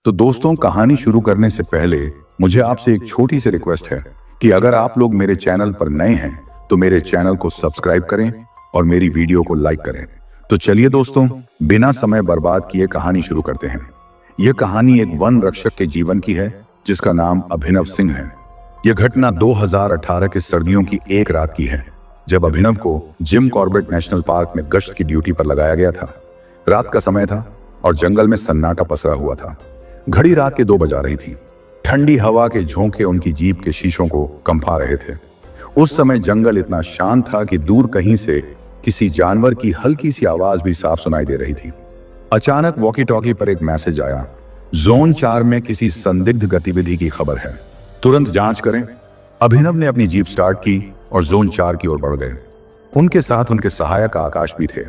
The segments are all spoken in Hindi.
तो दोस्तों, कहानी शुरू करने से पहले मुझे आपसे एक छोटी सी रिक्वेस्ट है कि अगर आप लोग मेरे चैनल पर नए हैं तो मेरे चैनल को सब्सक्राइब करें और मेरी वीडियो को लाइक करें। तो चलिए दोस्तों, बिना समय बर्बाद किए कहानी शुरू करते हैं। यह कहानी एक वन रक्षक के जीवन की है जिसका नाम अभिनव सिंह है। यह घटना 2018 के सर्दियों की एक रात की है, जब अभिनव को जिम कॉर्बेट नेशनल पार्क में गश्त की ड्यूटी पर लगाया गया था। रात का समय था और जंगल में सन्नाटा पसरा हुआ था। घड़ी रात के 2 बजा रही थी। ठंडी हवा के झोंके उनकी जीप के शीशों को कंपा रहे थे। उस समय जंगल इतना शांत था कि दूर कहीं से किसी जानवर की हल्की सी आवाज भी साफ सुनाई दे रही थी। अचानक वॉकी टॉकी पर एक मैसेज आया, जोन 4 में किसी संदिग्ध गतिविधि की खबर है, तुरंत जांच करें। अभिनव ने अपनी जीप स्टार्ट की और जोन 4 की ओर बढ़ गए। उनके साथ उनके सहायक आकाश भी थे।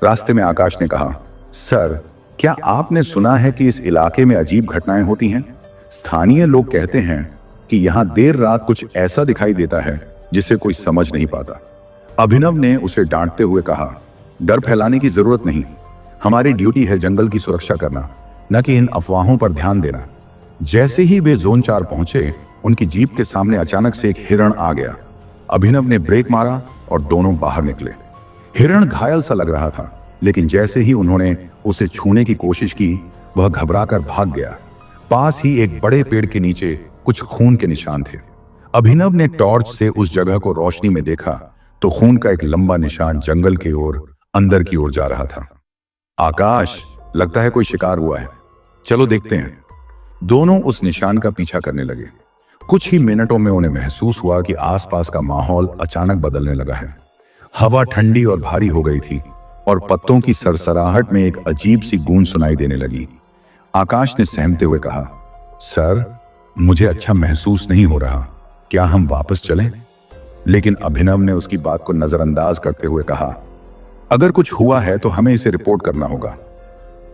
रास्ते में आकाश ने कहा, सर, क्या आपने सुना है कि इस इलाके में अजीब घटनाएं होती हैं? स्थानीय लोग कहते हैं कि यहां देर रात कुछ ऐसा दिखाई देता है जिसे कोई समझ नहीं पाता। अभिनव ने उसे डांटते हुए कहा, डर फैलाने की जरूरत नहीं, हमारी ड्यूटी है जंगल की सुरक्षा करना, न कि इन अफवाहों पर ध्यान देना। जैसे ही वे जोन 4 पहुंचे, उनकी जीप के सामने अचानक से एक हिरण आ गया। अभिनव ने ब्रेक मारा और दोनों बाहर निकले। हिरण घायल सा लग रहा था, लेकिन जैसे ही उन्होंने उसे छूने की कोशिश की, वह घबराकर भाग गया। पास ही एक बड़े पेड़ के नीचे कुछ खून के निशान थे। अभिनव ने टॉर्च से उस जगह को रोशनी में देखा तो खून का एक लंबा निशान जंगल की ओर अंदर की ओर जा रहा था। आकाश, लगता है कोई शिकार हुआ है, चलो देखते हैं। दोनों उस निशान का पीछा करने लगे। कुछ ही मिनटों में उन्हें महसूस हुआ कि आसपास का माहौल अचानक बदलने लगा है। हवा ठंडी और भारी हो गई थी और पत्तों की सरसराहट में एक अजीब सी गूंज सुनाई देने लगी। आकाश ने सहमते हुए कहा, सर, मुझे अच्छा महसूस नहीं हो रहा, क्या हम वापस चलें? लेकिन अभिनव ने उसकी बात को नजरअंदाज करते हुए कहा, अगर कुछ हुआ है तो हमें इसे रिपोर्ट करना होगा।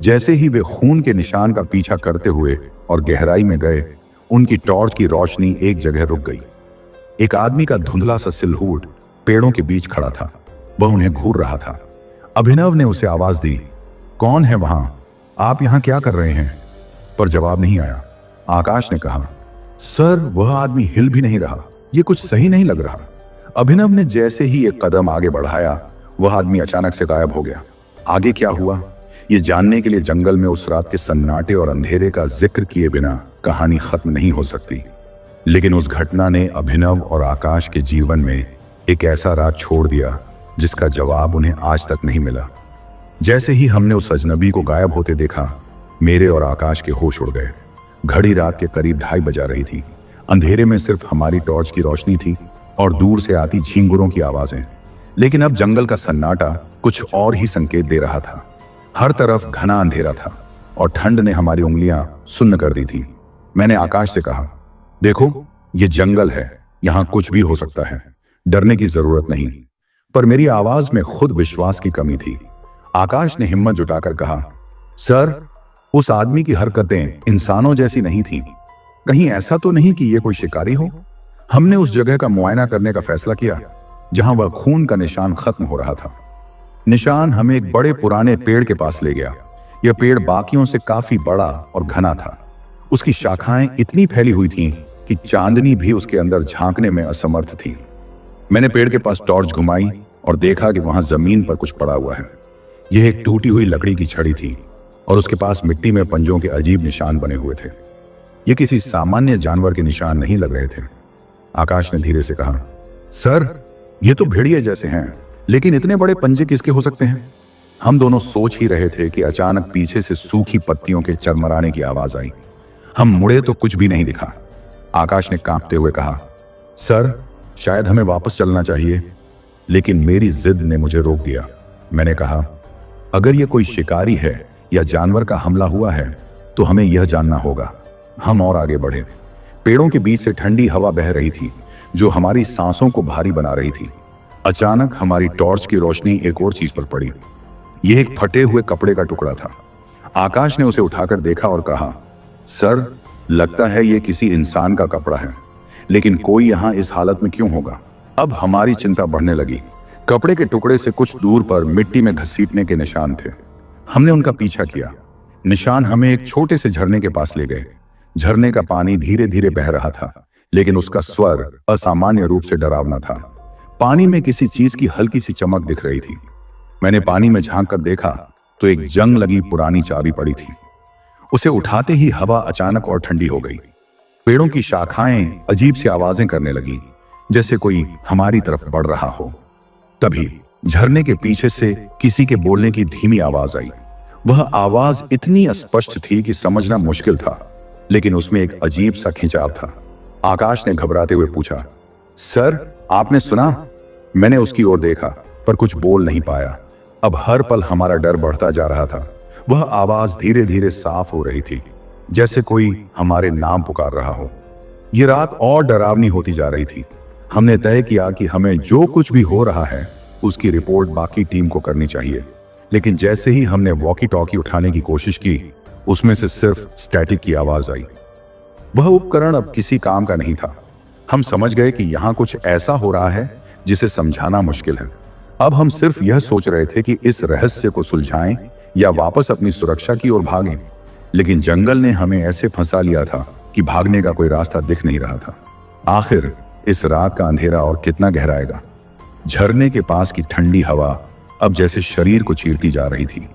जैसे ही वे खून के निशान का पीछा करते हुए और गहराई में गए, उनकी टॉर्च की रोशनी एक जगह रुक गई। एक आदमी का धुंधला सा सिलहूट पेड़ों के बीच खड़ा था। वह उन्हें घूर रहा था। अभिनव ने उसे आवाज दी, कौन है वहां? आप यहां क्या कर रहे हैं? पर जवाब नहीं आया। आकाश ने कहा, सर, वह आदमी हिल भी नहीं रहा, यह कुछ सही नहीं लग रहा। अभिनव ने जैसे ही एक कदम आगे बढ़ाया, वह आदमी अचानक से गायब हो गया। आगे क्या हुआ, ये जानने के लिए जंगल में उस रात के सन्नाटे और अंधेरे का जिक्र किए बिना कहानी खत्म नहीं हो सकती। लेकिन उस घटना ने अभिनव और आकाश के जीवन में एक ऐसा राज छोड़ दिया जिसका जवाब उन्हें आज तक नहीं मिला। जैसे ही हमने उस अजनबी को गायब होते देखा, मेरे और आकाश के होश उड़ गए। घड़ी रात के करीब 2:30 बजा रही थी। अंधेरे में सिर्फ हमारी टॉर्च की रोशनी थी और दूर से आती झींगुरों की आवाजें। लेकिन अब जंगल का सन्नाटा कुछ और ही संकेत दे रहा था। हर तरफ घना अंधेरा था और ठंड ने हमारी उंगलियां सुन्न कर दी थी। मैंने आकाश से कहा, देखो, ये जंगल है, यहां कुछ भी हो सकता है, डरने की जरूरत नहीं। पर मेरी आवाज में खुद विश्वास की कमी थी। आकाश ने हिम्मत जुटाकर कहा, सर, उस आदमी की हरकतें इंसानों जैसी नहीं थीं। कहीं ऐसा तो नहीं कि यह कोई शिकारी हो? हमने उस जगह का मुआयना करने का फैसला किया जहां वह खून का निशान खत्म हो रहा था। निशान हमें एक बड़े पुराने पेड़ के पास ले गया। यह पेड़ बाकियों से काफी बड़ा और घना था। उसकी शाखाएं इतनी फैली हुई थीं कि चांदनी भी उसके अंदर झांकने में असमर्थ थी। मैंने पेड़ के पास टॉर्च घुमाई और देखा कि वहां जमीन पर कुछ पड़ा हुआ है। यह एक टूटी हुई लकड़ी की छड़ी थी और उसके पास मिट्टी में पंजों के अजीब निशान बने हुए थे। ये किसी सामान्य जानवर के निशान नहीं लग रहे थे। आकाश ने धीरे से कहा, सर, ये तो भेड़िए जैसे हैं, लेकिन इतने बड़े पंजे किसके हो सकते हैं? हम दोनों सोच ही रहे थे कि अचानक पीछे से सूखी पत्तियों के चरमराने की आवाज आई। हम मुड़े तो कुछ भी नहीं दिखा। आकाश ने कांपते हुए कहा, सर, शायद हमें वापस चलना चाहिए। लेकिन मेरी जिद ने मुझे रोक दिया। मैंने कहा, अगर यह कोई शिकारी है या जानवर का हमला हुआ है तो हमें यह जानना होगा। हम और आगे बढ़े। पेड़ों के बीच से ठंडी हवा बह रही थी जो हमारी सांसों को भारी बना रही थी। अचानक हमारी टॉर्च की रोशनी एक और चीज पर पड़ी। यह एक फटे हुए कपड़े का टुकड़ा था। आकाश ने उसे उठाकर देखा और कहा, सर, लगता है यह किसी इंसान का कपड़ा है, लेकिन कोई यहां इस हालत में क्यों होगा? अब हमारी चिंता बढ़ने लगी। कपड़े के टुकड़े से कुछ दूर पर मिट्टी में घसीटने के निशान थे। हमने उनका पीछा किया। निशान हमें एक छोटे से झरने के पास ले गए। झरने का पानी धीरे धीरे बह रहा था, लेकिन उसका स्वर असामान्य रूप से डरावना था। पानी में किसी चीज की हल्की सी चमक दिख रही थी। मैंने पानी में झांक कर देखा तो एक जंग लगी पुरानी चाबी पड़ी थी। उसे उठाते ही हवा अचानक और ठंडी हो गई। पेड़ों की शाखाएं अजीब सी आवाजें करने लगी, जैसे कोई हमारी तरफ बढ़ रहा हो। तभी झरने के पीछे से किसी के बोलने की धीमी आवाज आई। वह आवाज इतनी स्पष्ट थी कि समझना मुश्किल था, लेकिन उसमें एक अजीब सा खिंचाव था। आकाश ने घबराते हुए पूछा, सर आपने सुना? मैंने उसकी ओर देखा पर कुछ बोल नहीं पाया। अब हर पल हमारा डर बढ़ता जा रहा था। वह आवाज धीरे धीरे साफ हो रही थी, जैसे कोई हमारे नाम पुकार रहा हो। यह रात और डरावनी होती जा रही थी। हमने तय किया कि हमें जो कुछ भी हो रहा है उसकी रिपोर्ट बाकी टीम को करनी चाहिए। लेकिन जैसे ही हमने वॉकी टॉकी उठाने की कोशिश की, उसमें से सिर्फ स्टैटिक की आवाज आई। वह उपकरण अब किसी काम का नहीं था। हम समझ गए कि यहां कुछ ऐसा हो रहा है जिसे समझाना मुश्किल है। अब हम सिर्फ यह सोच रहे थे कि इस रहस्य को सुलझाएं या वापस अपनी सुरक्षा की ओर भागें। लेकिन जंगल ने हमें ऐसे फंसा लिया था कि भागने का कोई रास्ता दिख नहीं रहा था। आखिर इस रात का अंधेरा और कितना गहराएगा। झरने के पास की ठंडी हवा अब जैसे शरीर को चीरती जा रही थी।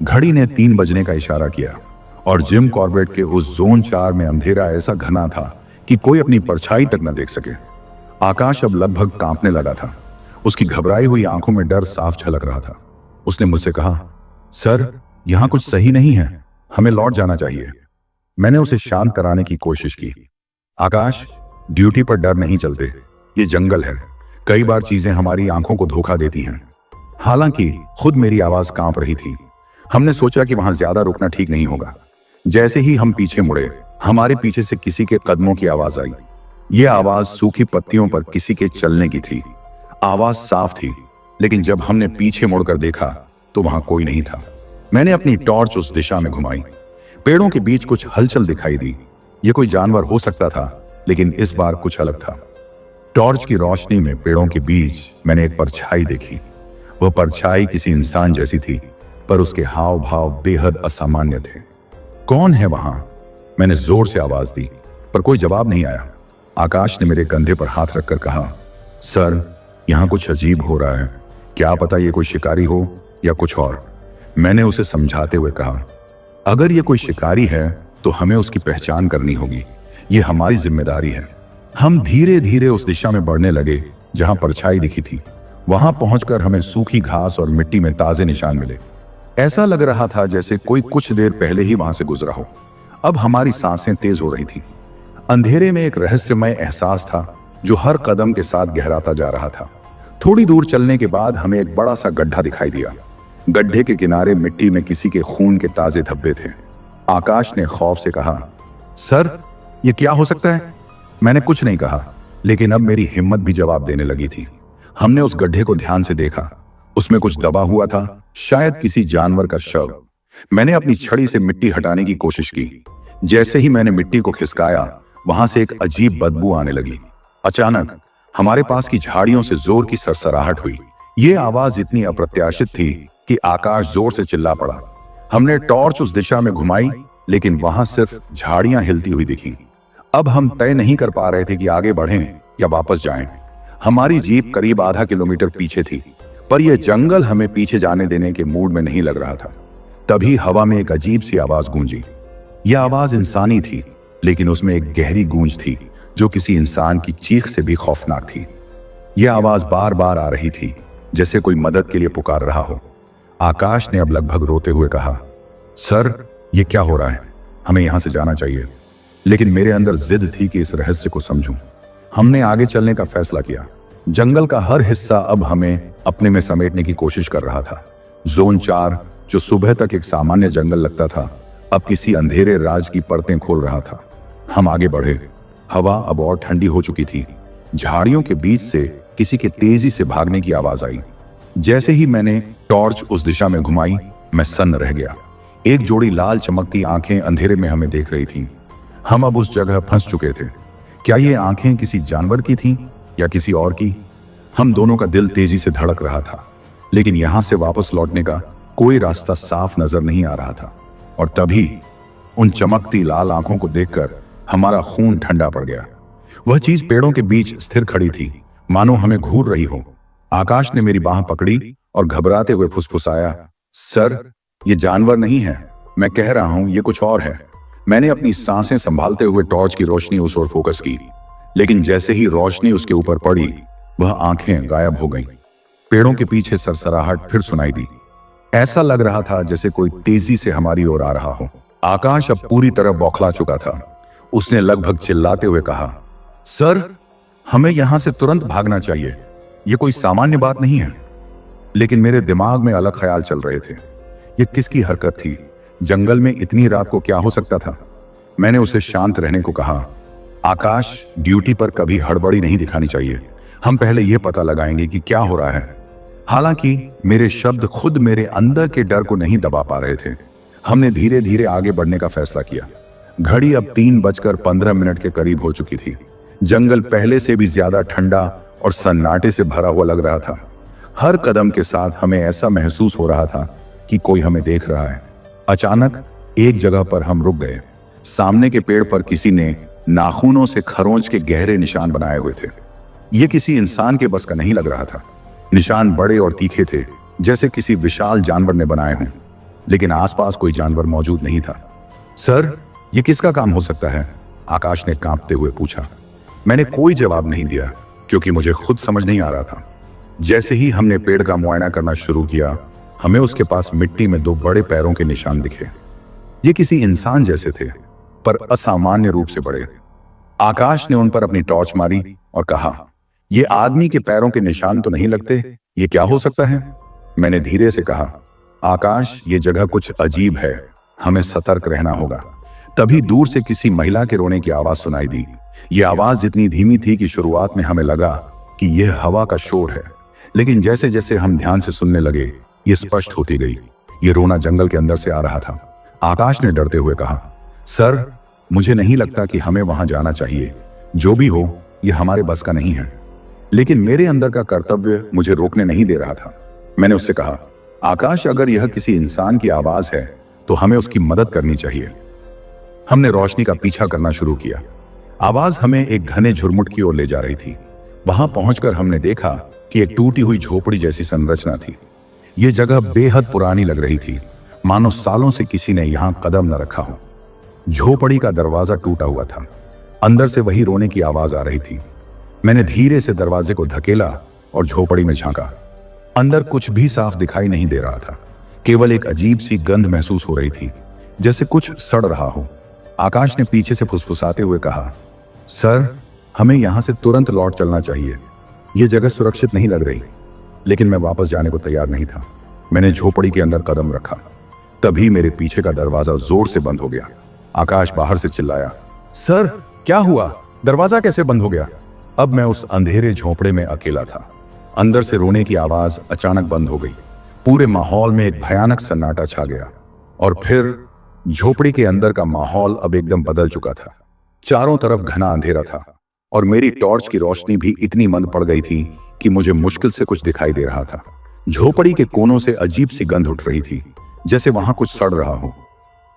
घड़ी ने 3 बजने का इशारा किया और जिम कॉर्बेट के उस जोन 4 में अंधेरा ऐसा घना था कि कोई अपनी परछाई तक न देख सके। आकाश अब लगभग कांपने लगा था। उसकी घबराई हुई आंखों में डर साफ झलक रहा था। उसने मुझसे कहा, सर यहां कुछ सही नहीं है, हमें लौट जाना चाहिए। मैंने उसे शांत कराने की कोशिश की। आकाश, ड्यूटी पर डर नहीं चलते, ये जंगल है। कई बार चीजें हमारी आंखों को धोखा देती हैं। हालांकि खुद मेरी आवाज कांप रही थी। हमने सोचा कि वहां ज्यादा रुकना ठीक नहीं होगा। जैसे ही हम पीछे मुड़े, हमारे पीछे से किसी के कदमों की आवाज आई। यह आवाज सूखी पत्तियों पर किसी के चलने की थी। आवाज साफ थी, लेकिन जब हमने पीछे मुड़कर देखा तो वहां कोई नहीं था। मैंने अपनी टॉर्च उस दिशा में घुमाई। पेड़ों के बीच कुछ हलचल दिखाई दी। यह कोई जानवर हो सकता था, लेकिन इस बार कुछ अलग था। टॉर्च की रोशनी में पेड़ों के बीच मैंने एक परछाई देखी। वह परछाई किसी इंसान जैसी थी, पर उसके हाव भाव बेहद असामान्य थे। कौन है वहां? मैंने जोर से आवाज दी, पर कोई जवाब नहीं आया। आकाश ने मेरे कंधे पर हाथ रखकर कहा, सर यहां कुछ अजीब हो रहा है। क्या पता ये कोई शिकारी हो या कुछ और। मैंने उसे समझाते हुए कहा, अगर ये कोई शिकारी है तो हमें उसकी पहचान करनी होगी। ये हमारी जिम्मेदारी है। हम धीरे धीरे उस दिशा में बढ़ने लगे जहां परछाई दिखी थी। वहां पहुंचकर हमें सूखी घास और मिट्टी में ताजे निशान मिले। ऐसा लग रहा था जैसे कोई कुछ देर पहले ही वहां से गुजरा हो। अब हमारी सांसें तेज हो रही थी। अंधेरे में एक रहस्यमय एहसास था जो हर कदम के साथ गहराता जा रहा था। थोड़ी दूर चलने के बाद हमें एक बड़ा सा गड्ढा दिखाई दिया। गड्ढे के किनारे मिट्टी में किसी के खून के ताजे धब्बे थे। आकाश ने खौफ से कहा, सर ये क्या हो सकता है? मैंने कुछ नहीं कहा, लेकिन अब मेरी हिम्मत भी जवाब देने लगी थी। हमने उस गड्ढे को ध्यान से देखा। उसमें कुछ दबा हुआ था, शायद किसी जानवर का शव। मैंने अपनी छड़ी से मिट्टी हटाने की कोशिश की। जैसे ही मैंने मिट्टी को खिसकाया, वहां से एक अजीब बदबू आने लगी। अचानक हमारे पास की झाड़ियों से जोर की सरसराहट हुई। यह आवाज इतनी अप्रत्याशित थी कि आकाश जोर से चिल्ला पड़ा। हमने टॉर्च उस दिशा में घुमाई, लेकिन वहां सिर्फ झाड़ियां हिलती हुई दिखी। अब हम तय नहीं कर पा रहे थे कि आगे बढ़ें या वापस जाएं। हमारी जीप करीब आधा किलोमीटर पीछे थी, पर यह जंगल हमें पीछे जाने देने के मूड में नहीं लग रहा था। तभी हवा में एक अजीब सी आवाज गूंजी। यह आवाज इंसानी थी, लेकिन उसमें एक गहरी गूंज थी जो किसी इंसान की चीख से भी खौफनाक थी। यह आवाज बार बार आ रही थी, जैसे कोई मदद के लिए पुकार रहा हो। आकाश ने अब लगभग रोते हुए कहा, सर ये क्या हो रहा है? हमें यहां से जाना चाहिए। लेकिन मेरे अंदर जिद थी कि इस रहस्य को समझूं। हमने आगे चलने का फैसला किया। जंगल का हर हिस्सा अब हमें अपने में समेटने की कोशिश कर रहा था। जोन 4, जो सुबह तक एक सामान्य जंगल लगता था, अब किसी अंधेरे राज की परतें खोल रहा था। हम आगे बढ़े। हवा अब और ठंडी हो चुकी थी। झाड़ियों के बीच से किसी के तेजी से भागने की आवाज आई। जैसे ही मैंने टॉर्च उस दिशा में घुमाई, मैं सन्न रह गया। एक जोड़ी लाल चमकती आंखें अंधेरे में हमें देख रही थीं। हम अब उस जगह फंस चुके थे। क्या ये आंखें किसी जानवर की थीं या किसी और की? हम दोनों का दिल तेजी से धड़क रहा था, लेकिन यहां से वापस लौटने का कोई रास्ता साफ नजर नहीं आ रहा था। और तभी उन चमकती लाल आंखों को देखकर हमारा खून ठंडा पड़ गया। वह चीज पेड़ों के बीच स्थिर खड़ी थी, मानो हमें घूर रही हो। आकाश ने मेरी बांह पकड़ी और घबराते हुए फुसफुसाया, सर, ये जानवर नहीं है, मैं कह रहा हूं ये कुछ और है। मैंने अपनी सांसें संभालते हुए टॉर्च की रोशनी उस ओर फोकस की, लेकिन जैसे ही रोशनी उसके ऊपर पड़ी, वह आंखें गायब हो गईं। पेड़ों के पीछे सरसराहट फिर सुनाई दी। ऐसा लग रहा था जैसे कोई तेजी से हमारी ओर आ रहा हो। आकाश अब पूरी तरह बौखला चुका था। उसने लगभग चिल्लाते हुए कहा, सर, हमें यहां से तुरंत भागना चाहिए, यह कोई सामान्य बात नहीं है। लेकिन मेरे दिमाग में अलग ख्याल चल रहे थे। यह किसकी हरकत थी? जंगल में इतनी रात को क्या हो सकता था? मैंने उसे शांत रहने को कहा, आकाश, ड्यूटी पर कभी हड़बड़ी नहीं दिखानी चाहिए। हम पहले यह पता लगाएंगे कि क्या हो रहा है। हालांकि मेरे शब्द खुद मेरे अंदर के डर को नहीं दबा पा रहे थे। हमने धीरे धीरे आगे बढ़ने का फैसला किया। घड़ी अब 3:15 के करीब हो चुकी थी। जंगल पहले से भी ज्यादा ठंडा और सन्नाटे से भरा हुआ लग रहा था। हर कदम के साथ हमें ऐसा महसूस हो रहा था कि कोई हमें देख रहा है। अचानक एक जगह पर हम रुक गए। सामने के पेड़ पर किसी ने नाखूनों से खरोंच के गहरे निशान बनाए हुए थे। यह किसी इंसान के बस का नहीं लग रहा था। निशान बड़े और तीखे थे, जैसे किसी विशाल जानवर ने बनाए हों, लेकिन आसपास कोई जानवर मौजूद नहीं था। सर, यह किसका काम हो सकता है? आकाश ने कांपते हुए पूछा। मैंने कोई जवाब नहीं दिया, क्योंकि मुझे खुद समझ नहीं आ रहा था। जैसे ही हमने पेड़ का मुआयना करना शुरू किया, हमें उसके पास मिट्टी में 2 बड़े पैरों के निशान दिखे। ये किसी इंसान जैसे थे, पर असामान्य रूप से बड़े। आकाश ने उन पर अपनी टॉर्च मारी और कहा, ये आदमी के पैरों के निशान तो नहीं लगते, ये क्या हो सकता है? मैंने धीरे से कहा, आकाश, ये जगह कुछ अजीब है, हमें सतर्क रहना होगा। तभी दूर से किसी महिला के रोने की आवाज सुनाई दी। यह आवाज इतनी धीमी थी कि शुरुआत में हमें लगा कि यह हवा का शोर है, लेकिन जैसे जैसे हम ध्यान से सुनने लगे, यह स्पष्ट होती गई। यह रोना जंगल के अंदर से आ रहा था। आकाश ने डरते हुए कहा, सर, मुझे नहीं लगता कि हमें वहां जाना चाहिए। जो भी हो, यह हमारे बस का नहीं है। लेकिन मेरे अंदर का कर्तव्य मुझे रोकने नहीं दे रहा था। मैंने उससे कहा, आकाश, अगर यह किसी इंसान की आवाज है तो हमें उसकी मदद करनी चाहिए। हमने रोशनी का पीछा करना शुरू किया। आवाज हमें एक घने झुरमुट की ओर ले जा रही थी। वहां पहुंचकर हमने देखा कि एक टूटी हुई झोपड़ी जैसी संरचना थी। यह जगह बेहद पुरानी लग रही थी, मानो सालों से किसी ने यहां कदम न रखा हो। झोपड़ी का दरवाजा टूटा हुआ था। अंदर से वही रोने की आवाज आ रही थी। मैंने धीरे से दरवाजे को धकेला और झोपड़ी में झांका। अंदर कुछ भी साफ दिखाई नहीं दे रहा था। केवल एक अजीब सी गंध महसूस हो रही थी, जैसे कुछ सड़ रहा हो। आकाश ने पीछे से फुसफुसाते हुए कहा, सर, हमें यहां से तुरंत लौट चलना चाहिए। यह जगह सुरक्षित नहीं लग रही। लेकिन मैं वापस जाने को तैयार नहीं था। मैंने झोपड़ी के अंदर कदम रखा। तभी मेरे पीछे का दरवाजा जोर से बंद हो गया। आकाश बाहर से चिल्लाया, सर, क्या हुआ? दरवाजा कैसे बंद हो गया? अब मैं उस अंधेरे झोपड़े में अकेला था। अंदर से रोने की आवाज अचानक बंद हो गई। पूरे माहौल में एक भयानक सन्नाटा छा गया। और फिर झोपड़ी के अंदर का माहौल अब एकदम बदल चुका था। चारों तरफ घना अंधेरा था और मेरी टॉर्च की रोशनी भी इतनी मंद पड़ गई थी कि मुझे मुश्किल से कुछ दिखाई दे रहा था। झोपड़ी के कोनों से अजीब सी गंध उठ रही थी, जैसे वहां कुछ सड़ रहा हो।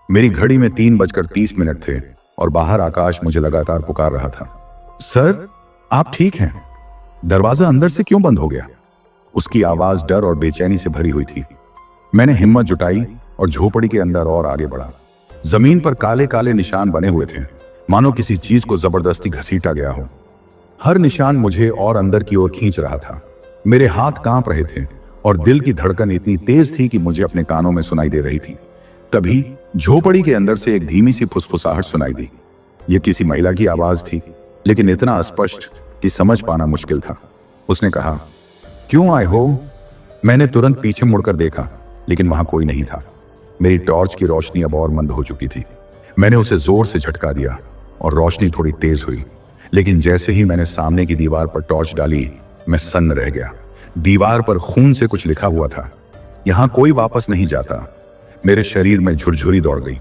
मेरी घड़ी में 3:30 थे और बाहर आकाश मुझे लगातार पुकार रहा था, सर, आप ठीक हैं? दरवाजा अंदर से क्यों बंद हो गया? उसकी आवाज डर और बेचैनी से भरी हुई थी। मैंने हिम्मत जुटाई और झोपड़ी के अंदर और आगे बढ़ा। जमीन पर काले काले निशान बने हुए थे, मानो किसी चीज को जबरदस्ती घसीटा गया हो। हर निशान मुझे और अंदर की ओर खींच रहा था। मेरे हाथ कांप रहे थे और दिल की धड़कन इतनी तेज थी कि मुझे अपने कानों में सुनाई दे रही थी। तभी झोपड़ी के अंदर से एक धीमी सी फुसफुसाहट सुनाई दी। यह किसी महिला की आवाज थी, लेकिन इतना स्पष्ट कि समझ पाना मुश्किल था। उसने कहा, क्यों आए हो? मैंने तुरंत पीछे मुड़कर देखा, लेकिन वहां कोई नहीं था। मेरी टॉर्च की रोशनी अब और मंद हो चुकी थी। मैंने उसे जोर से झटका दिया और रोशनी थोड़ी तेज हुई। लेकिन जैसे ही मैंने सामने की दीवार पर टॉर्च डाली, मैं सन्न रह गया। दीवार पर खून से कुछ लिखा हुआ था, यहां कोई वापस नहीं जाता। मेरे शरीर में झुरझुरी दौड़ गई।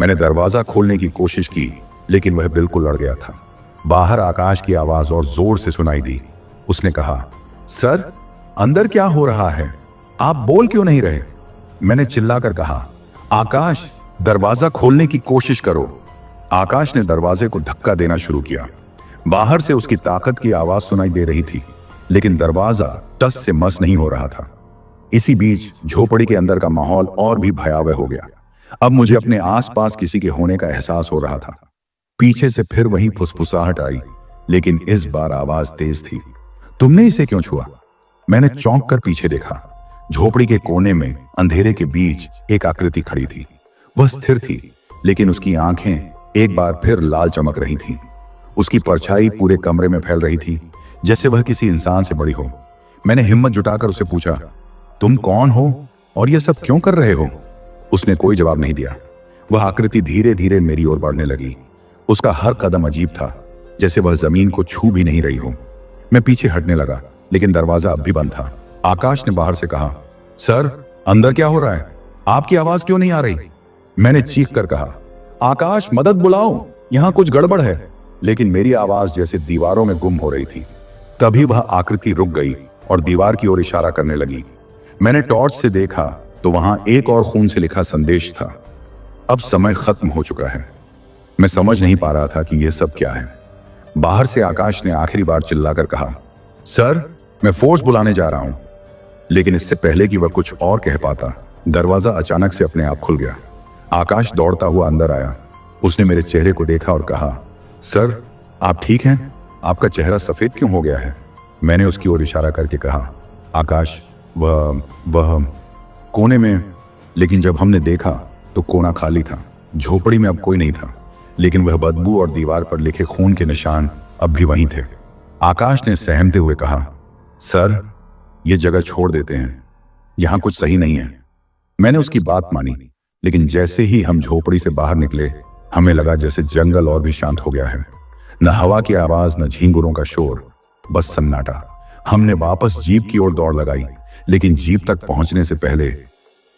मैंने दरवाजा खोलने की कोशिश की, लेकिन वह बिल्कुल अड़ गया था। बाहर आकाश की आवाज और जोर से सुनाई दी। उसने कहा, सर, अंदर क्या हो रहा है? आप बोल क्यों नहीं रहे? मैंने चिल्लाकर कहा, आकाश, दरवाजा खोलने की कोशिश करो। आकाश ने दरवाजे को धक्का देना शुरू किया। बाहर से उसकी ताकत की आवाज सुनाई दे रही थी, लेकिन दरवाजा टस से मस नहीं हो रहा था। इसी बीच झोपड़ी के अंदर का माहौल और भी भयावह हो गया। अब मुझे अपने आसपास किसी के होने का एहसास हो रहा था। पीछे से फिर वही फुसफुसाहट आई, लेकिन इस बार आवाज तेज थी। तुमने इसे क्यों छुआ? मैंने चौंक कर पीछे देखा। झोपड़ी के कोने में अंधेरे के बीच एक आकृति खड़ी थी। वह स्थिर थी, लेकिन उसकी आंखें एक बार फिर लाल चमक रही थीं। उसकी परछाई पूरे कमरे में फैल रही थी, जैसे वह किसी इंसान से बड़ी हो। मैंने हिम्मत जुटाकर उसे पूछा, तुम कौन हो और यह सब क्यों कर रहे हो? उसने कोई जवाब नहीं दिया। वह आकृति धीरे धीरे मेरी ओर बढ़ने लगी। उसका हर कदम अजीब था, जैसे वह जमीन को छू भी नहीं रही हो। मैं पीछे हटने लगा, लेकिन दरवाजा अब भी बंद था। आकाश ने बाहर से कहा, सर, अंदर क्या हो रहा है? आपकी आवाज क्यों नहीं आ रही? मैंने चीख कर कहा, आकाश, मदद बुलाओ, यहां कुछ गड़बड़ है। लेकिन मेरी आवाज जैसे दीवारों में गुम हो रही थी। तभी वह आकृति रुक गई और दीवार की ओर इशारा करने लगी। मैंने टॉर्च से देखा तो वहां एक और खून से लिखा संदेश था। अब समय खत्म हो चुका है। मैं समझ नहीं पा रहा था कि यह सब क्या है। बाहर से आकाश ने आखिरी बार चिल्लाकर कहा, सर, मैं फोर्स बुलाने जा रहा हूं। लेकिन इससे पहले कि वह कुछ और कह पाता, दरवाजा अचानक से अपने आप खुल गया। आकाश दौड़ता हुआ अंदर आया। उसने मेरे चेहरे को देखा और कहा, सर, आप ठीक हैं? आपका चेहरा सफेद क्यों हो गया है? मैंने उसकी ओर इशारा करके कहा, आकाश, वह कोने में। लेकिन जब हमने देखा तो कोना खाली था। झोपड़ी में अब कोई नहीं था, लेकिन वह बदबू और दीवार पर लिखे खून के निशान अब भी वहीं थे। आकाश ने सहमते हुए कहा, सर, यह जगह छोड़ देते हैं, यहां कुछ सही नहीं है। मैंने उसकी बात मानी, लेकिन जैसे ही हम झोपड़ी से बाहर निकले, हमें लगा जैसे जंगल और भी शांत हो गया है। न हवा की आवाज, न झींगुरों का शोर, बस सन्नाटा। हमने वापस जीप की ओर दौड़ लगाई, लेकिन जीप तक पहुंचने से पहले,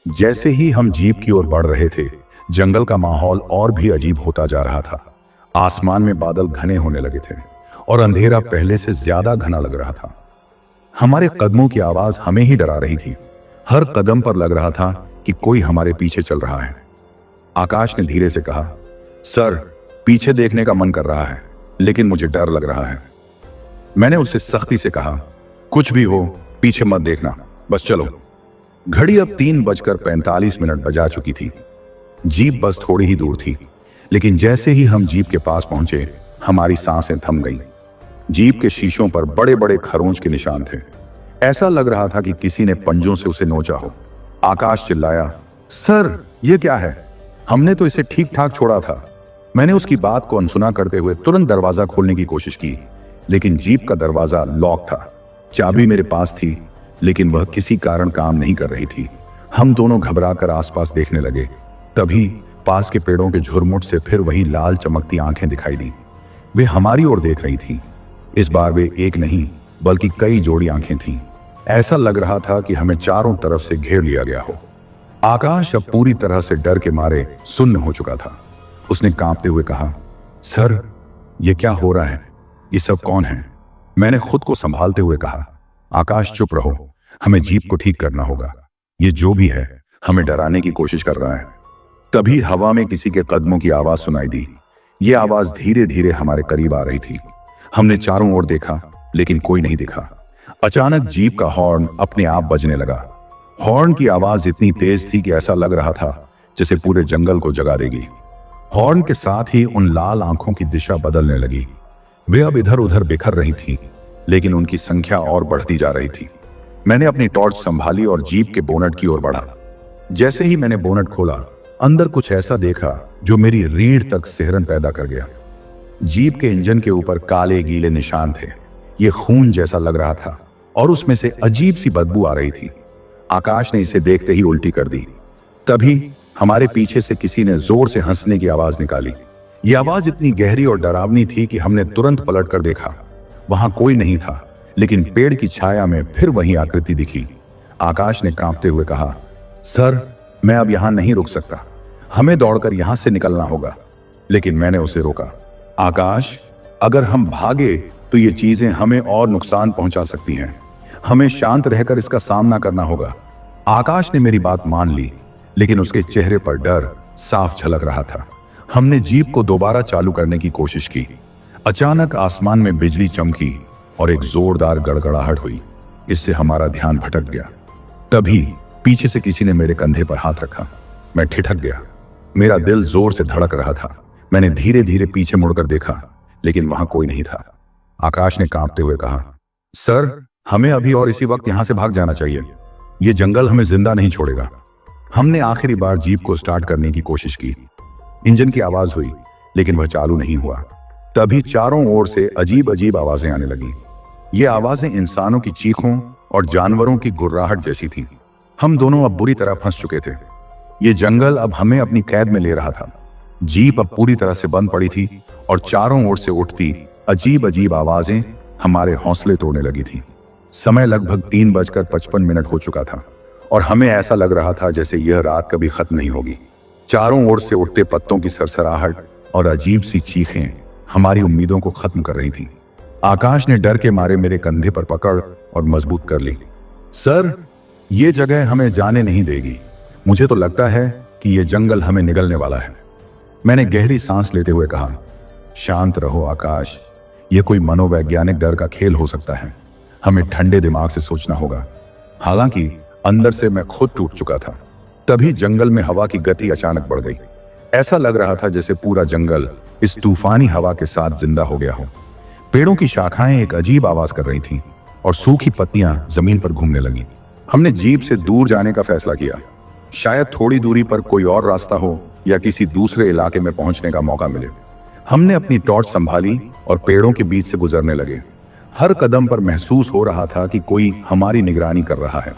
जैसे ही हम जीप की ओर बढ़ रहे थे, जंगल का माहौल और भी अजीब होता जा रहा था। आसमान में बादल घने होने लगे थे और अंधेरा पहले से ज्यादा घना लग रहा था। हमारे कदमों की आवाज हमें ही डरा रही थी। हर कदम पर लग रहा था कि कोई हमारे पीछे चल रहा है। आकाश ने धीरे से कहा, सर, पीछे देखने का मन कर रहा है, लेकिन मुझे डर लग रहा है। मैंने उससे सख्ती से कहा, कुछ भी हो, पीछे मत देखना, बस चलो। घड़ी अब 3:45 बजा चुकी थी। जीप बस थोड़ी ही दूर थी, लेकिन जैसे ही हम जीप के पास पहुंचे, हमारी सांसें थम गईं। जीप के शीशों पर बड़े बड़े खरोंच के निशान थे। ऐसा लग रहा था कि किसी ने पंजों से उसे नोचा हो। आकाश चिल्लाया, सर, ये क्या है? हमने तो इसे ठीक ठाक छोड़ा था। मैंने उसकी बात को अनसुना करते हुए तुरंत दरवाजा खोलने की कोशिश की, लेकिन जीप का दरवाजा लॉक था। चाबी मेरे पास थी, लेकिन वह किसी कारण काम नहीं कर रही थी। हम दोनों घबराकर आसपास देखने लगे। तभी पास के पेड़ों के झुरमुट से फिर वही लाल चमकती आंखें दिखाई दी। वे हमारी ओर देख रही थीं। इस बार वे एक नहीं, बल्कि कई जोड़ी आंखें थीं। ऐसा लग रहा था कि हमें चारों तरफ से घेर लिया गया हो। आकाश अब पूरी तरह से डर के मारे सुन्न हो चुका था। उसने कांपते हुए कहा, सर, ये क्या हो रहा है? ये सब कौन है? मैंने खुद को संभालते हुए कहा, आकाश, चुप रहो, हमें जीप को ठीक करना होगा। ये जो भी है, हमें डराने की कोशिश कर रहा है। तभी हवा में किसी के कदमों की आवाज सुनाई दी। ये आवाज धीरे धीरे हमारे करीब आ रही थी। हमने चारों ओर देखा, लेकिन कोई नहीं दिखा। अचानक जीप का हॉर्न अपने आप बजने लगा। हॉर्न की आवाज इतनी तेज थी कि ऐसा लग रहा था जैसे पूरे जंगल को जगा देगी। हॉर्न के साथ ही उन लाल आंखों की दिशा बदलने लगी। वे अब इधर उधर बिखर रही थीं, लेकिन उनकी संख्या और बढ़ती जा रही थी। मैंने अपनी टॉर्च संभाली और जीप के बोनट की ओर बढ़ा। जैसे ही मैंने बोनट खोला, अंदर कुछ ऐसा देखा जो मेरी रीढ़ तक सिहरन पैदा कर गया। जीप के इंजन के ऊपर काले गीले निशान थे। ये खून जैसा लग रहा था और उसमें से अजीब सी बदबू आ रही थी। आकाश ने इसे देखते ही उल्टी कर दी। तभी हमारे पीछे से किसी ने जोर से हंसने की आवाज निकाली। यह आवाज इतनी गहरी और डरावनी थी कि हमने तुरंत पलट कर देखा। वहां कोई नहीं था, लेकिन पेड़ की छाया में फिर वही आकृति दिखी। आकाश ने कांपते हुए कहा, सर, मैं अब यहां नहीं रुक सकता, हमें दौड़कर यहां से निकलना होगा। लेकिन मैंने उसे रोका। आकाश, अगर हम भागे तो ये चीजें हमें और नुकसान पहुंचा सकती हैं। हमें शांत रहकर इसका सामना करना होगा। आकाश ने मेरी बात मान ली, लेकिन उसके चेहरे पर डर साफ झलक रहा था। हमने जीप को दोबारा चालू करने की कोशिश की। अचानक आसमान में बिजली चमकी और एक जोरदार गड़गड़ाहट हुई। इससे हमारा ध्यान भटक गया। तभी पीछे से किसी ने मेरे कंधे पर हाथ रखा। मैं ठिठक गया। मेरा दिल जोर से धड़क रहा था। मैंने धीरे धीरे पीछे मुड़कर देखा, लेकिन वहां कोई नहीं था। आकाश ने कांपते हुए कहा, सर, हमें अभी और इसी वक्त यहां से भाग जाना चाहिए। ये जंगल हमें जिंदा नहीं छोड़ेगा। हमने आखिरी बार जीप को स्टार्ट करने की कोशिश की। इंजन की आवाज हुई, लेकिन वह चालू नहीं हुआ। तभी चारों ओर से अजीब अजीब आवाजें आने लगी। ये आवाजें इंसानों की चीखों और जानवरों की गुर्राहट जैसी थीं। हम दोनों अब बुरी तरह फंस चुके थे। ये जंगल अब हमें अपनी कैद में ले रहा था। जीप अब पूरी तरह से बंद पड़ी थी और चारों ओर से उठती अजीब अजीब आवाजें हमारे हौसले तोड़ने लगी थीं। समय लगभग 3:55 हो चुका था और हमें ऐसा लग रहा था जैसे यह रात कभी खत्म नहीं होगी। चारों ओर से उठते पत्तों की सरसराहट और अजीब सी चीखें हमारी उम्मीदों को खत्म कर रही थीं। आकाश ने डर के मारे मेरे कंधे पर पकड़ और मजबूत कर ली। सर, ये जगह हमें जाने नहीं देगी। मुझे तो लगता है कि ये जंगल हमें निगलने वाला है। मैंने गहरी सांस लेते हुए कहा, शांत रहो आकाश, ये कोई मनोवैज्ञानिक डर का खेल हो सकता है। हमें ठंडे दिमाग से सोचना होगा। हालांकि अंदर से मैं खुद टूट चुका था। तभी जंगल में हवा की गति अचानक बढ़ गई। ऐसा लग रहा था जैसे पूरा जंगल इस तूफानी हवा के साथ जिंदा हो गया हो। पेड़ों की शाखाएं एक अजीब आवाज कर रही थीं और सूखी पत्तियां जमीन पर घूमने लगीं। हमने जीप से दूर जाने का फैसला किया। शायद थोड़ी दूरी पर कोई और रास्ता हो या किसी दूसरे इलाके में पहुंचने का मौका मिले। हमने अपनी टॉर्च संभाली और पेड़ों के बीच से गुजरने लगे। हर कदम पर महसूस हो रहा था कि कोई हमारी निगरानी कर रहा है।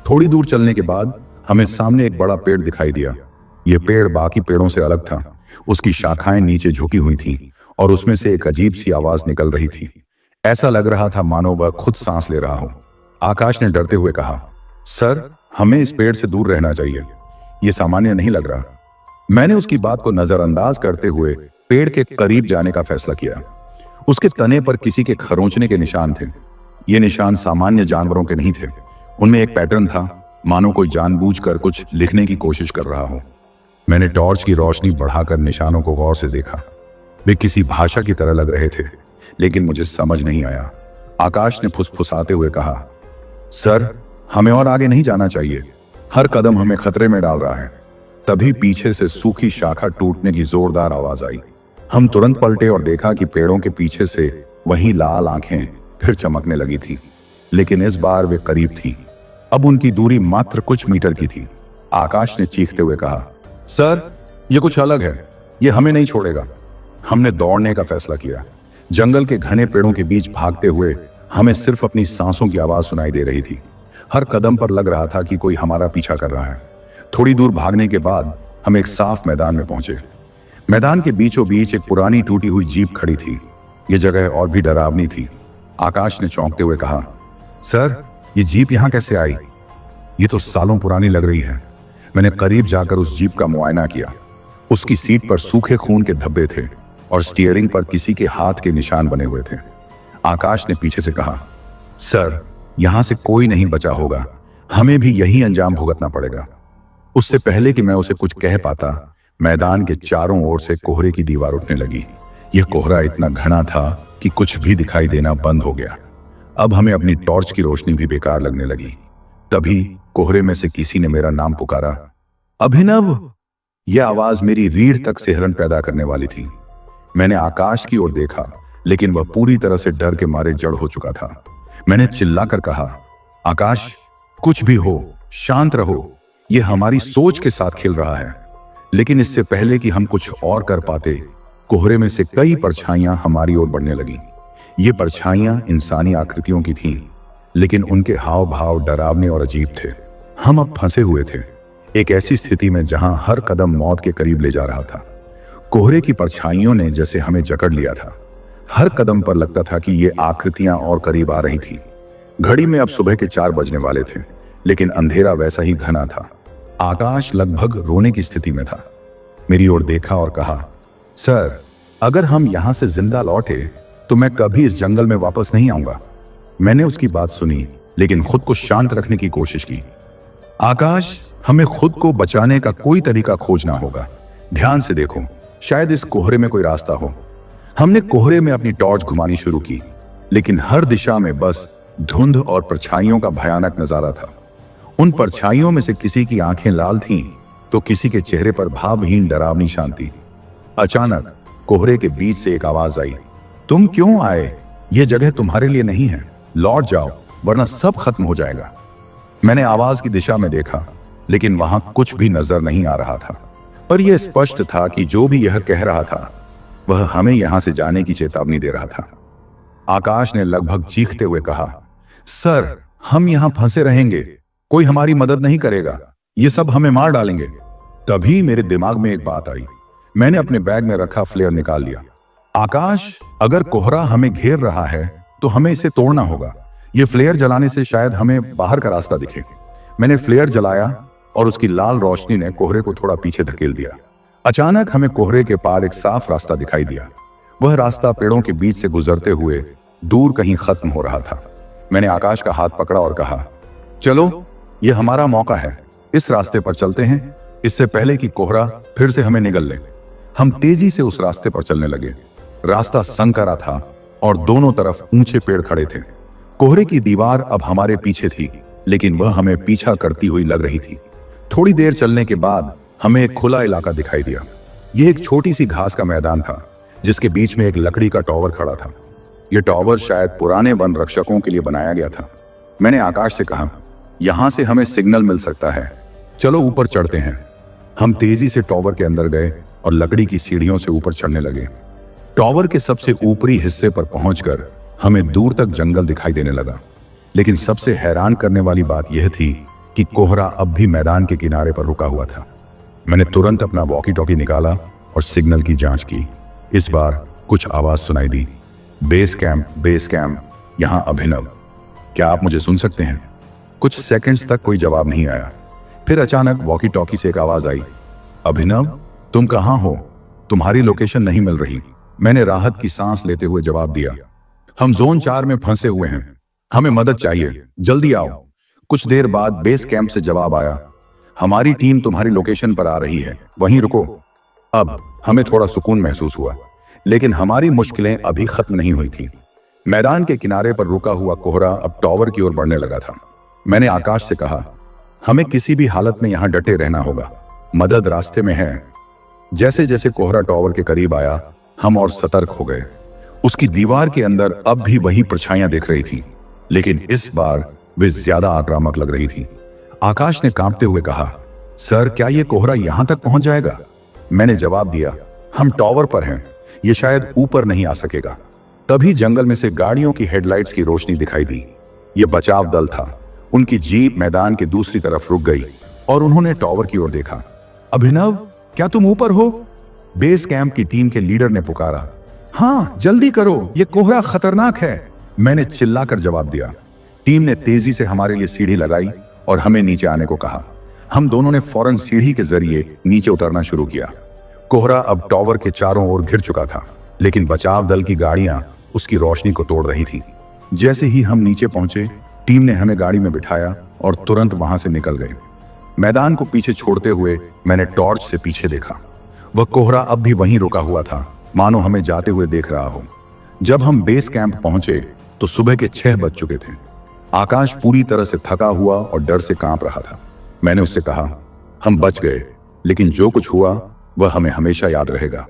थोड़ी दूर चलने के बाद हमें सामने एक बड़ा पेड़ दिखाई दिया। यह पेड़ बाकी पेड़ों से अलग था। उसकी शाखाएं नीचे झुकी हुई थीं और उसमें से एक अजीब सी आवाज निकल रही थी। ऐसा लग रहा था मानो वह खुद सांस ले रहा हो। आकाश ने डरते हुए कहा, सर, हमें इस पेड़ से दूर रहना चाहिए। यह सामान्य नहीं लग रहा। मैंने उसकी बात को नजरअंदाज करते हुए पेड़ के करीब जाने का फैसला किया। उसके तने पर किसी के खरोंचने के निशान थे। ये निशान सामान्य जानवरों के नहीं थे। उनमें एक पैटर्न था, मानो कोई जानबूझकर कुछ लिखने की कोशिश कर रहा हो। मैंने टॉर्च की रोशनी बढ़ाकर निशानों को गौर से देखा। वे किसी भाषा की तरह लग रहे थे, लेकिन मुझे समझ नहीं आया। आकाश ने फुसफुसाते हुए कहा, सर, हमें और आगे नहीं जाना चाहिए। हर कदम हमें खतरे में डाल रहा है। तभी पीछे से सूखी शाखा टूटने की जोरदार आवाज आई। हम तुरंत पलटे और देखा कि पेड़ों के पीछे से वही लाल आंखें फिर चमकने लगी थी, लेकिन इस बार वे करीब थीं। अब उनकी दूरी मात्र कुछ मीटर की थी। आकाश ने चीखते हुए कहा, सर, ये कुछ अलग है। ये हमें नहीं छोड़ेगा। हमने दौड़ने का फैसला किया। जंगल के घने पेड़ों के बीच भागते हुए हमें सिर्फ अपनी सांसों की आवाज सुनाई दे रही थी। हर कदम पर लग रहा था कि कोई हमारा पीछा कर रहा है। थोड़ी दूर भागने के बाद हम एक साफ मैदान में पहुंचे। मैदान के बीचों बीच एक पुरानी टूटी हुई जीप खड़ी थी। यह जगह और भी डरावनी थी। आकाश ने चौंकते हुए कहा, सर, ये जीप यहां कैसे आई? ये तो सालों पुरानी लग रही है। मैंने करीब जाकर उस जीप का मुआयना किया। उसकी सीट पर सूखे खून के धब्बे थे और स्टीयरिंग पर किसी के हाथ के निशान बने हुए थे। आकाश ने पीछे से कहा, सर, यहां से कोई नहीं बचा होगा। हमें भी यही अंजाम भुगतना पड़ेगा। उससे पहले कि मैं उसे कुछ कह पाता, मैदान के चारों ओर से कोहरे की दीवार उठने लगी। यह कोहरा इतना घना था कि कुछ भी दिखाई देना बंद हो गया। अब हमें अपनी टॉर्च की रोशनी भी बेकार लगने लगी। तभी कोहरे में से किसी ने मेरा नाम पुकारा, अभिनव। यह आवाज मेरी रीढ़ तक सिहरन पैदा करने वाली थी। मैंने आकाश की ओर देखा, लेकिन वह पूरी तरह से डर के मारे जड़ हो चुका था। मैंने चिल्लाकर कहा, आकाश, कुछ भी हो, शांत रहो। यह हमारी सोच के साथ खेल रहा है। लेकिन इससे पहले कि हम कुछ और कर पाते, कोहरे में से कई परछाइयां हमारी ओर बढ़ने लगीं। ये परछाइयां इंसानी आकृतियों की थीं, लेकिन उनके हाव भाव डरावने और अजीब थे। हम अब फंसे हुए थे, एक ऐसी स्थिति में जहां हर कदम मौत के करीब ले जा रहा था। कोहरे की परछाइयों ने जैसे हमें जकड़ लिया था। हर कदम पर लगता था कि ये आकृतियां और करीब आ रही थीं। घड़ी में अब सुबह के 4 बजने वाले थे, लेकिन अंधेरा वैसा ही घना था। आकाश लगभग रोने की स्थिति में था। मेरी ओर देखा और कहा, सर, अगर हम यहां से जिंदा लौटे तो मैं कभी इस जंगल में वापस नहीं आऊंगा। मैंने उसकी बात सुनी, लेकिन खुद को शांत रखने की कोशिश की। आकाश, हमें खुद को बचाने का कोई तरीका खोजना होगा। ध्यान से देखो, शायद इस कोहरे में कोई रास्ता हो। हमने कोहरे में अपनी टॉर्च घुमानी शुरू की, लेकिन हर दिशा में बस धुंध और परछाइयों का भयानक नजारा था। उन परछाइयों में से किसी की आंखें लाल थीं, तो किसी के चेहरे पर भावहीन डरावनी शांति। अचानक कोहरे के बीच से एक आवाज आई, तुम क्यों आए? यह जगह तुम्हारे लिए नहीं है, लौट जाओ वरना सब खत्म हो जाएगा। मैंने आवाज की दिशा में देखा, लेकिन वहां कुछ भी नजर नहीं आ रहा था, पर यह स्पष्ट था कि जो भी यह कह रहा था वह हमें यहां से जाने की चेतावनी दे रहा था। आकाश ने लगभग चीखते हुए कहा, सर, हम यहां फंसे रहेंगे, कोई हमारी मदद नहीं करेगा, ये सब हमें मार डालेंगे। तभी मेरे दिमाग में एक बात आई। मैंने अपने बैग में रखा फ्लेयर निकाल लिया। आकाश, अगर कोहरा हमें घेर रहा है तो हमें इसे तोड़ना होगा। ये फ्लेयर जलाने से शायद हमें बाहर का रास्ता दिखे। मैंने फ्लेयर जलाया और उसकी लाल रोशनी ने कोहरे को थोड़ा पीछे धकेल दिया। अचानक हमें कोहरे के पार एक साफ रास्ता दिखाई दिया। वह रास्ता पेड़ों के बीच से गुजरते हुए दूर कहीं खत्म हो रहा था। मैंने आकाश का हाथ पकड़ा और कहा, चलो, यह हमारा मौका है, इस रास्ते पर चलते हैं, इससे पहले कि कोहरा फिर से हमें निगल ले। हम तेजी से उस रास्ते पर चलने लगे। रास्ता संकरा था और दोनों तरफ ऊंचे पेड़ खड़े थे। कोहरे की दीवार अब हमारे पीछे थी, लेकिन वह हमें पीछा करती हुई लग रही थी। थोड़ी देर चलने के बाद हमें एक खुला इलाका दिखाई दिया। यह एक छोटी सी घास का मैदान था, जिसके बीच में एक लकड़ी का टॉवर खड़ा था। यह टॉवर शायद पुराने वन रक्षकों के लिए बनाया गया था। मैंने आकाश से कहा, यहां से हमें सिग्नल मिल सकता है, चलो ऊपर चढ़ते हैं। हम तेजी से टॉवर के अंदर गए और लकड़ी की सीढ़ियों से ऊपर चढ़ने लगे। टॉवर के सबसे ऊपरी हिस्से पर पहुंचकर हमें दूर तक जंगल दिखाई देने लगा, लेकिन सबसे हैरान करने वाली बात यह थी कि कोहरा अब भी मैदान के किनारे पर रुका हुआ था। मैंने तुरंत अपना वॉकी टॉकी निकाला और सिग्नल की जांच की। इस बार कुछ आवाज सुनाई दी, बेस कैंप, यहां अभिनव, क्या आप मुझे सुन सकते हैं? कुछ सेकंड्स तक कोई जवाब नहीं आया। फिर अचानक वॉकी टॉकी से एक आवाज आई, अभिनव, तुम कहां हो? तुम्हारी लोकेशन नहीं मिल रही। मैंने राहत की सांस लेते हुए जवाब दिया, हम जोन 4 में फंसे हुए हैं, हमें मदद चाहिए, जल्दी आओ। कुछ देर बाद बेस कैंप से जवाब आया, हमारी टीम तुम्हारी लोकेशन पर आ रही है, वहीं रुको। अब हमें थोड़ा सुकून महसूस हुआ, लेकिन हमारी मुश्किलें अभी खत्म नहीं हुई थी। मैदान के किनारे पर रुका हुआ कोहरा अब टॉवर की ओर बढ़ने लगा था। मैंने आकाश से कहा, हमें किसी भी हालत में यहां डटे रहना होगा, मदद रास्ते में है। जैसे जैसे कोहरा टॉवर के करीब आया, हम और सतर्क हो गए। उसकी दीवार के अंदर अब भी वही परछाइयां दिख रही थी, लेकिन इस बार वे ज्यादा आक्रामक लग रही थी। आकाश ने कांपते हुए कहा, सर, क्या यह कोहरा यहां तक पहुंच जाएगा? मैंने जवाब दिया, हम टॉवर पर हैं, यह शायद ऊपर नहीं आ सकेगा। तभी जंगल में से गाड़ियों की हेडलाइट्स की रोशनी दिखाई दी। यह बचाव दल था। उनकी जीप मैदान के दूसरी तरफ रुक गई और उन्होंने टॉवर की ओर देखा। अभिनव, क्या तुम ऊपर हो? बेस कैंप की टीम के लीडर ने पुकारा। हाँ, जल्दी करो, यह कोहरा खतरनाक है, मैंने चिल्लाकर जवाब दिया। टीम ने तेजी से हमारे लिए सीढ़ी लगाई और हमें नीचे आने को कहा। हम दोनों ने फौरन सीढ़ी के जरिए नीचे उतरना शुरू किया। कोहरा अब टॉवर के चारों ओर घिर चुका था, लेकिन बचाव दल की गाड़ियां उसकी रोशनी को तोड़ रही थी। जैसे ही हम नीचे पहुंचे, टीम ने हमें गाड़ी में बिठाया और तुरंत वहां से निकल गए। मैदान को पीछे छोड़ते हुए मैंने टॉर्च से पीछे देखा। वह कोहरा अब भी वहीं रुका हुआ था, मानो हमें जाते हुए देख रहा हो। जब हम बेस कैंप पहुंचे तो सुबह के 6 बज चुके थे। आकाश पूरी तरह से थका हुआ और डर से कांप रहा था। मैंने उससे कहा, हम बच गए, लेकिन जो कुछ हुआ वह हमें हमेशा याद रहेगा।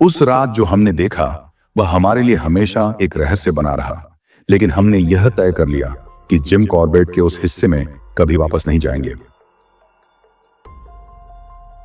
उस रात जो हमने देखा वह हमारे लिए हमेशा एक रहस्य बना रहा, लेकिन हमने यह तय कर लिया कि जिम कॉर्बेट के उस हिस्से में कभी वापस नहीं जाएंगे।